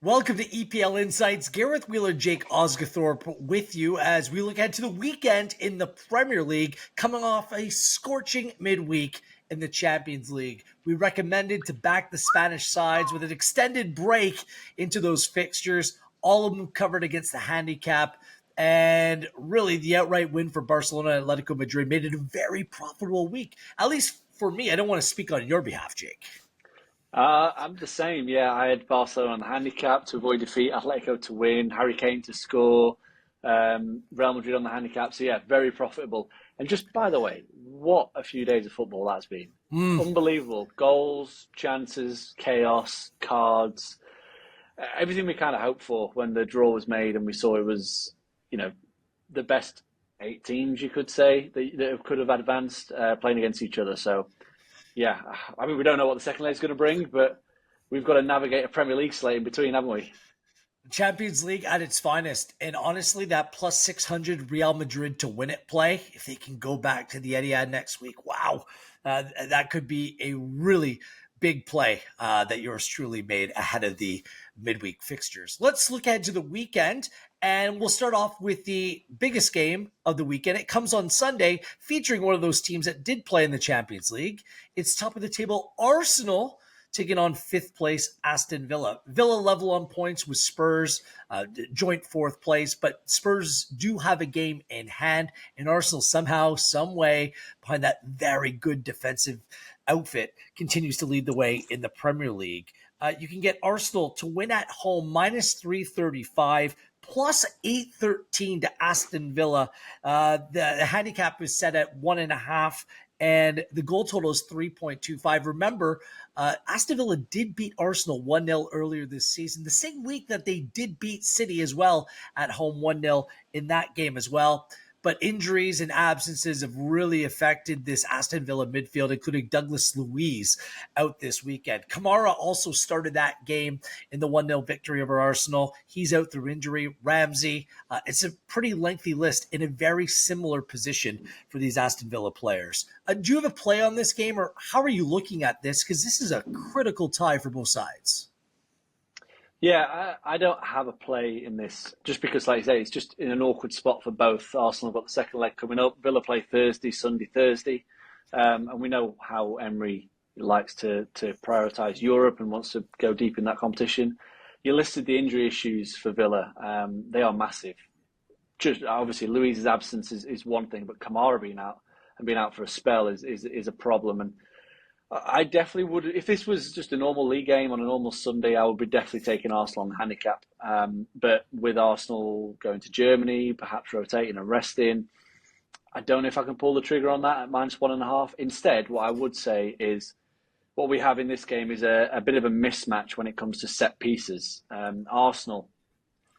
Welcome to EPL Insights. Gareth Wheeler, Jake Osgathorpe with you as we look ahead to the weekend in the Premier League, coming off a scorching midweek in the Champions League. We recommended to back the Spanish sides with an extended break into those fixtures, all of them covered against the handicap. And really, the outright win for Barcelona and Atletico Madrid made it a very profitable week, at least for me. I don't want to speak on your behalf, Jake. I'm the same. Yeah, I had Barcelona on the handicap to avoid defeat, Atletico to win, Harry Kane to score, Real Madrid on the handicap. So yeah, very profitable. And just by the way, what a few days of football that's been. Unbelievable. Goals, chances, chaos, cards, everything we kind of hoped for when the draw was made and we saw it was, the best 8 teams, you could say, that could have advanced playing against each other. So yeah, I mean, we don't know what the second leg is going to bring, but we've got to navigate a Premier League slate in between, haven't we? Champions League at its finest. And honestly, that plus 600 Real Madrid to win it play, if they can go back to the Etihad next week, wow, that could be a really big play that yours truly made ahead of the midweek fixtures. Let's look ahead to the weekend, and we'll start off with the biggest game of the weekend. It comes on Sunday, featuring one of those teams that did play in the Champions League. It's top of the table Arsenal taking on 5th place Aston Villa. Villa level on points with Spurs, joint 4th place, but Spurs do have a game in hand, and Arsenal somehow, some way, behind that very good defensive outfit, continues to lead the way in the Premier League. You can get Arsenal to win at home minus 335, plus 813 to Aston Villa. The handicap is set at 1.5, and the goal total is 3.25. Remember, Aston Villa did beat Arsenal 1-0 earlier this season, the same week that they did beat City as well at home 1-0 in that game as well. But injuries and absences have really affected this Aston Villa midfield, including Douglas Luiz out this weekend. Kamara also started that game in the 1-0 victory over Arsenal. He's out through injury. Ramsey. It's a pretty lengthy list in a very similar position for these Aston Villa players. Do you have a play on this game, or how are you looking at this? Because this is a critical tie for both sides. Yeah, I don't have a play in this just because, like you say, it's just in an awkward spot for both. Arsenal have got the second leg coming up. Villa play Thursday. And we know how Emery likes to prioritise Europe and wants to go deep in that competition. You listed the injury issues for Villa. They are massive. Just obviously, Luiz's absence is one thing, but Kamara being out for a spell is a problem. And I definitely would, if this was just a normal league game on a normal Sunday, I would be definitely taking Arsenal on the handicap. But with Arsenal going to Germany, perhaps rotating and resting, I don't know if I can pull the trigger on that at minus 1.5. Instead, what I would say is what we have in this game is a bit of a mismatch when it comes to set pieces. Arsenal,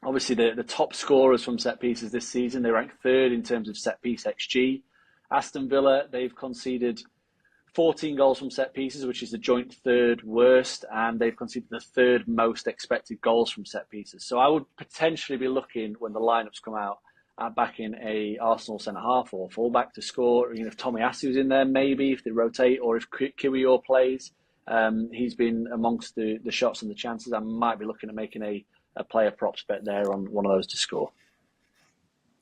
obviously the top scorers from set pieces this season, they rank 3rd in terms of set piece XG. Aston Villa, they've conceded 14 goals from set pieces, which is the joint 3rd worst, and they've conceded the 3rd most expected goals from set pieces. So I would potentially be looking, when the lineups come out, at backing a Arsenal centre-half or full-back to score. If Tomiyasu in there, maybe, if they rotate, or if Kiwior plays. He's been amongst the shots and the chances. I might be looking at making a player props bet there on one of those to score.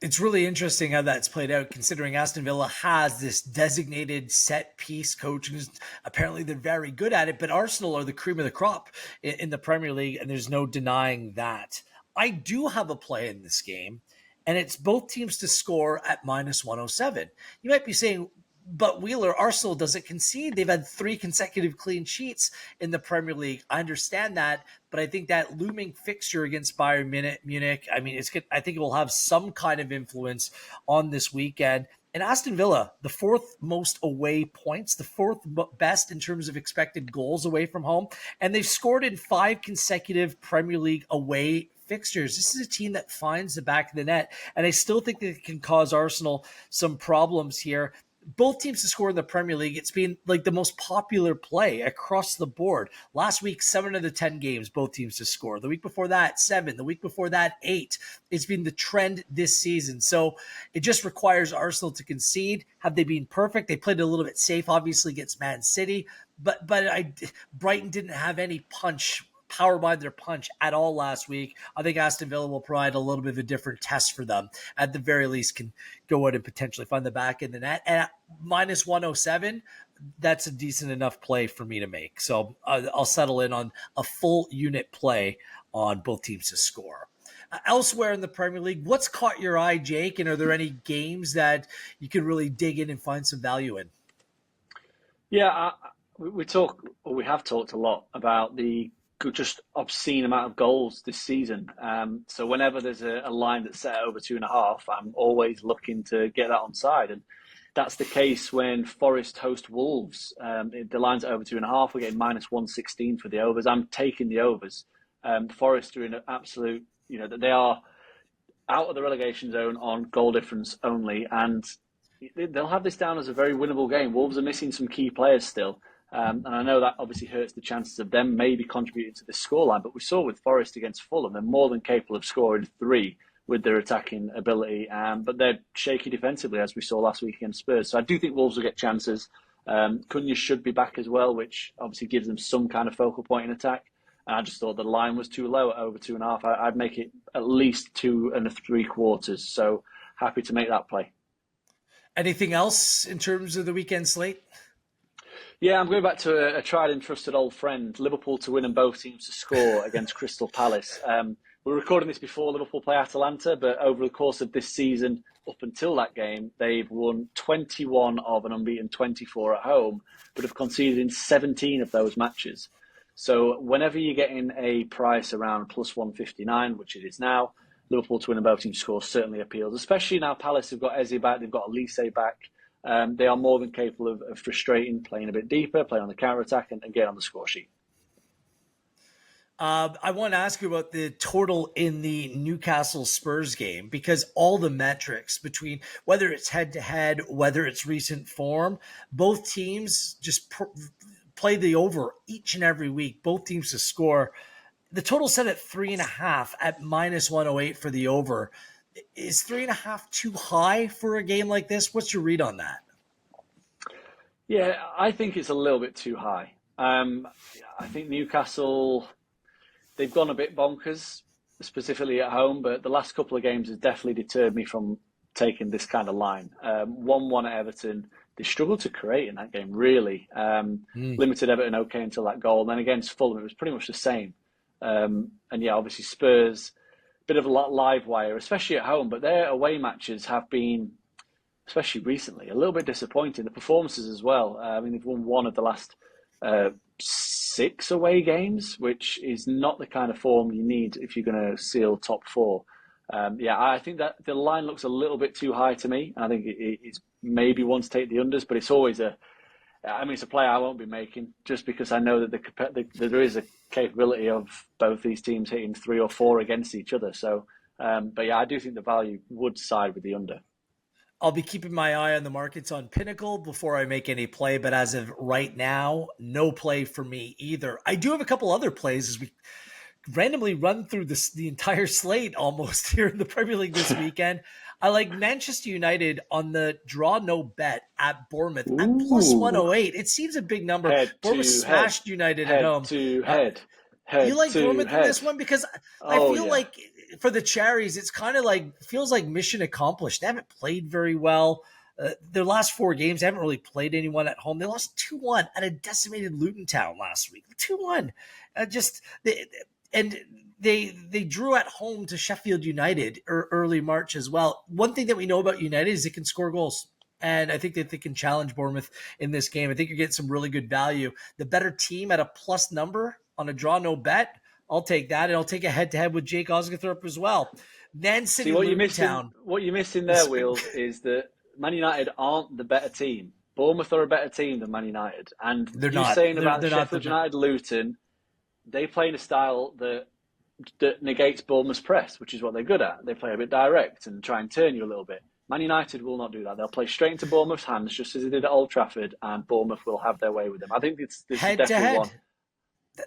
It's really interesting how that's played out, considering Aston Villa has this designated set piece coach, and apparently they're very good at it, but Arsenal are the cream of the crop in the Premier League, and there's no denying that. I do have a play in this game, and it's both teams to score at minus 107. You might be saying, but Wheeler, Arsenal doesn't concede. They've had 3 consecutive clean sheets in the Premier League. I understand that, but I think that looming fixture against Bayern Munich, I mean, I think it will have some kind of influence on this weekend. And Aston Villa, the 4th most away points, the 4th best in terms of expected goals away from home, and they've scored in 5 consecutive Premier League away fixtures. This is a team that finds the back of the net, and I still think that it can cause Arsenal some problems here. Both teams to score in the Premier League, it's been like the most popular play across the board. Last week, 7 of the 10 games, both teams to score. The week before that, 7. The week before that, 8. It's been the trend this season. So it just requires Arsenal to concede. Have they been perfect? They played a little bit safe, obviously, against Man City. But Brighton didn't have any punch power by their punch at all last week. I think Aston Villa will provide a little bit of a different test for them. At the very least, can go out and potentially find the back in the net. And at minus 107, that's a decent enough play for me to make. So I'll settle in on a full unit play on both teams to score. Elsewhere in the Premier League, what's caught your eye, Jake? And are there any games that you can really dig in and find some value in? Yeah, we have talked a lot about the just obscene amount of goals this season. So whenever there's a line that's set over 2.5, I'm always looking to get that onside. And that's the case when Forest host Wolves. The line's at over 2.5. We're getting minus 116 for the overs. I'm taking the overs. Forest are in an absolute, they are out of the relegation zone on goal difference only. And they'll have this down as a very winnable game. Wolves are missing some key players still. And I know that obviously hurts the chances of them maybe contributing to this scoreline. But we saw with Forest against Fulham, they're more than capable of scoring 3 with their attacking ability. But they're shaky defensively, as we saw last week against Spurs. So I do think Wolves will get chances. Cunha should be back as well, which obviously gives them some kind of focal point in attack. And I just thought the line was too low at over 2.5. I'd make it at least 2.75. So happy to make that play. Anything else in terms of the weekend slate? Yeah, I'm going back to a tried and trusted old friend, Liverpool to win and both teams to score against Crystal Palace. We're recording this before Liverpool play Atalanta, but over the course of this season, up until that game, they've won 21 of an unbeaten 24 at home, but have conceded in 17 of those matches. So whenever you're getting a price around plus 159, which it is now, Liverpool to win and both teams to score certainly appeals, especially now Palace have got Eze back, they've got Elise back. They are more than capable of frustrating, playing a bit deeper, playing on the counter-attack and get on the score sheet. I want to ask you about the total in the Newcastle Spurs game, because all the metrics between whether it's head-to-head, whether it's recent form, both teams just play the over each and every week, both teams to score. The total set at 3.5 at minus 108 for the over. Is 3.5 too high for a game like this? What's your read on that? Yeah, I think it's a little bit too high. I think Newcastle, they've gone a bit bonkers, specifically at home, but the last couple of games has definitely deterred me from taking this kind of line. 1-1 at Everton. They struggled to create in that game, really. Limited Everton okay until that goal. And then against Fulham, it was pretty much the same. And yeah, obviously Spurs, bit of a live wire, especially at home, but their away matches have been, especially recently, a little bit disappointing. The performances as well. I mean, they've won 1 of the last 6 away games, which is not the kind of form you need if you're going to seal top 4. Yeah, I think that the line looks a little bit too high to me. I think it's maybe one to take the unders, but it's always it's a play I won't be making just because I know that there is a capability of both these teams hitting 3 or 4 against each other. So, but yeah, I do think the value would side with the under. I'll be keeping my eye on the markets on Pinnacle before I make any play, but as of right now, no play for me either. I do have a couple other plays as we randomly run through the entire slate almost here in the Premier League this weekend. I like Manchester United on the draw no bet at Bournemouth at plus 108. It seems a big number. Bournemouth smashed United at home. Head you like Bournemouth head. in this one? Because I feel like for the Cherries, it's kind of like feels like mission accomplished. They haven't played very well. Their last 4 games, they haven't really played anyone at home. They lost 2-1 at a decimated Luton Town last week. 2-1. They drew at home to Sheffield United early March as well. One thing that we know about United is they can score goals. And I think that they can challenge Bournemouth in this game. I think you're getting some really good value. The better team at a plus number on a draw no bet, I'll take that. And I'll take a head-to-head with Jake Osgathorpe as well. Man City, Luton Town. What you're missing there, Wheels, is that Man United aren't the better team. Bournemouth are a better team than Man United. And they're not. Saying about Sheffield United, Luton, they play in a style that negates Bournemouth's press, which is what they're good at. They play a bit direct and try and turn you a little bit. Man United will not do that. They'll play straight into Bournemouth's hands, just as they did at Old Trafford, and Bournemouth will have their way with them. I think this is definitely one.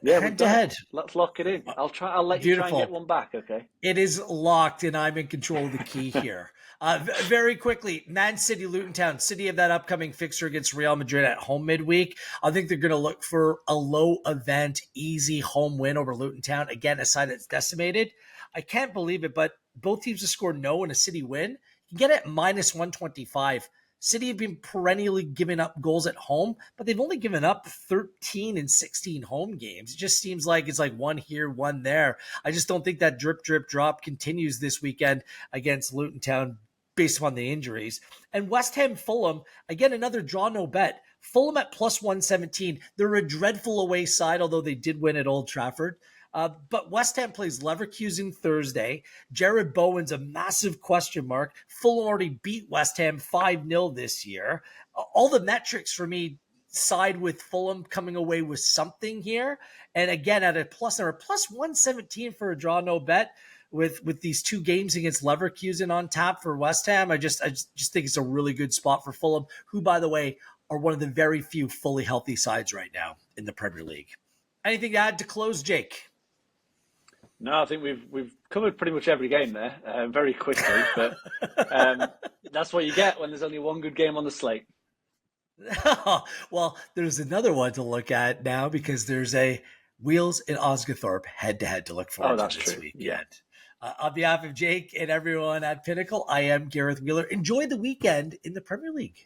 Yeah, we've Head to done it. head. Let's lock it in. I'll let you try and get Beautiful. one back, okay? It is locked, and I'm in control of the key here. Very quickly, Man City, Luton Town. City have that upcoming fixture against Real Madrid at home midweek. I think they're going to look for a low event, easy home win over Luton Town. Again, a side that's decimated. I can't believe it, but both teams have scored no in a City win. You get it minus 125. City have been perennially giving up goals at home, but they've only given up 13 and 16 home games. It just seems like it's like one here, one there. I just don't think that drip, drip, drop continues this weekend against Luton Town based upon the injuries. And West Ham Fulham, again, another draw, no bet. Fulham at plus 117. They're a dreadful away side, although they did win at Old Trafford. But West Ham plays Leverkusen Thursday. Jared Bowen's a massive question mark. Fulham already beat West Ham 5-0 this year. All the metrics for me side with Fulham coming away with something here. And again, at a plus 117 for a draw, no bet with these two games against Leverkusen on tap for West Ham. I just think it's a really good spot for Fulham, who, by the way, are one of the very few fully healthy sides right now in the Premier League. Anything to add to close, Jake? No, I think we've covered pretty much every game there very quickly, but that's what you get when there's only one good game on the slate. Well, there's another one to look at now because there's a Wheels and Osgathorpe head-to-head to look forward to this weekend. Yeah. On behalf of Jake and everyone at Pinnacle, I am Gareth Wheeler. Enjoy the weekend in the Premier League.